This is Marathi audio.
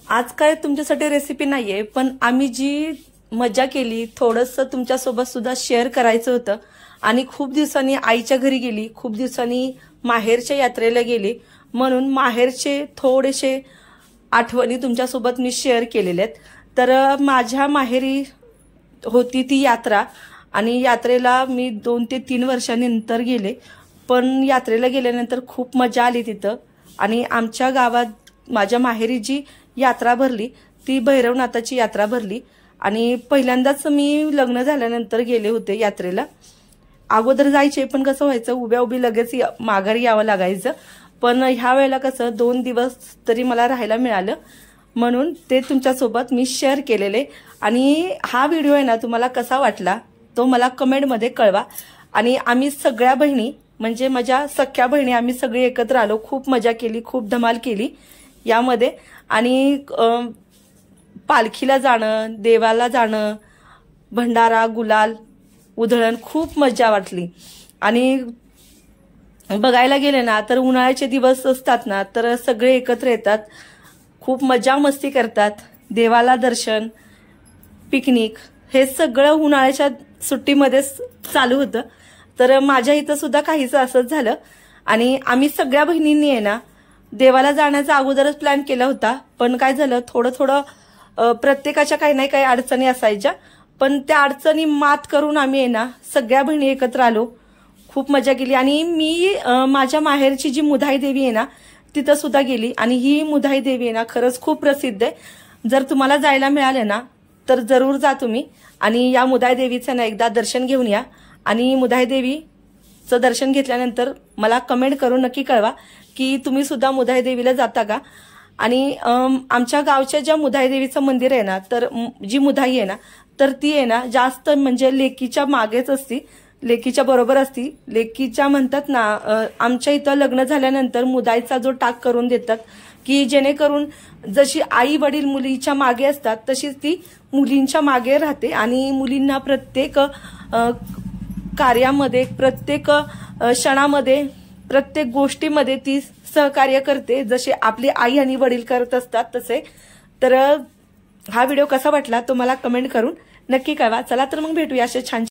आज काय तुमच्यासाठी रेसिपी नाहीये, पण आम्ही जी मजा केली थोडंसं तुमच्यासोबत सुद्धा शेअर करायचं होतं. आणि खूप दिवसांनी आईच्या घरी गेली, खूप दिवसांनी माहेरच्या यात्रेला गेली, म्हणून माहेरचे थोडेसे आठवणी तुमच्यासोबत मी शेअर केलेले आहेत. तर माझ्या माहेरी होती ती यात्रा आणि यात्रेला मी 2 ते 3 वर्षांनंतर गेले. पण यात्रेला गेल्यानंतर खूप मजा आली तिथं. आणि आमच्या गावात माझ्या माहेरी जी यात्रा भरली ती भैरवनाथाची यात्रा भरली. आणि पहिल्यांदाच मी लग्न झाल्यानंतर गेले होते यात्रेला. अगोदर जायचे पण कसं व्हायचं, उभ्या उभी लगेच माघारी यावं लागायचं. पण ह्या वेळेला कसं 2 दिवस तरी मला राहायला मिळालं, म्हणून ते तुमच्यासोबत मी शेअर केलेले. आणि हा व्हिडिओ आहे ना तुम्हाला कसा वाटला तो मला कमेंटमध्ये कळवा. आणि आम्ही सगळ्या बहिणी म्हणजे माझ्या सख्या बहिणी आम्ही सगळे एकत्र आलो, खूप मजा केली, खूप धमाल केली यामध्ये. आणि पालखीला जाणं, देवाला जाणं, भंडारा, गुलाल, उधळण, खूप मजा वाटली. आणि बघायला गेले ना तर उन्हाळ्याचे दिवस असतात ना तर सगळे एकत्र येतात, खूप मजा मस्ती करतात, देवाला दर्शन, पिकनिक हे सगळं उन्हाळ्याच्या सुट्टीमध्ये चालू होतं. तर माझ्या इथं सुद्धा काहीच असंच झालं. आणि आम्ही सगळ्या बहिणींनी आहे ना देवाला जाण्याचा अगोदरच प्लॅन केला होता. पण काय झालं, थोडं थोडं प्रत्येकाच्या काही नाही काही अडचणी असायच्या, पण त्या अडचणी मात करून आम्ही आहे ना सगळ्या बहिणी एकत्र आलो, खूप मजा केली. आणि मी माझ्या माहेरची जी मुधाई देवी आहे ना तिथं सुद्धा गेली. आणि ही मुधाई देवी आहे ना खरंच खूप प्रसिद्ध आहे. जर तुम्हाला जायला मिळाले ना तर जरूर जा तुम्ही आणि या मुधाई देवीचं ना एकदा दर्शन घेऊन या. आणि मुधाई देवीचं दर्शन घेतल्यानंतर मला कमेंट करून नक्की कळवा की तुम्ही सुद्धा मुधाई देवीला जाता का. आणि आमच्या गावच्या ज्या मुधाई देवीचं मंदिर आहे ना तर जी मुधाई आहे ना तर ती आहे ना जास्त म्हणजे लेकीच्या मागेच असती, लेकीच्या बरोबर असती. लेकीच्या म्हणतात ना, आमच्या इथं लग्न झाल्यानंतर मुदाईचा जो टाक करून देतात की जेणेकरून जशी आई वडील मुलीच्या मागे असतात तशीच ती मुलींच्या मागे राहते. आणि मुलींना प्रत्येक कार्यामध्ये, प्रत्येक क्षणामध्ये, प्रत्येक गोष्टीमध्ये ती सहकार्य करते, जसे आपली आई आणि वडील करत असतात तसे. तर हा व्हिडिओ कसा वाटला तो मला कमेंट करून नक्की कळवा. चला तर मग भेटूया असे छान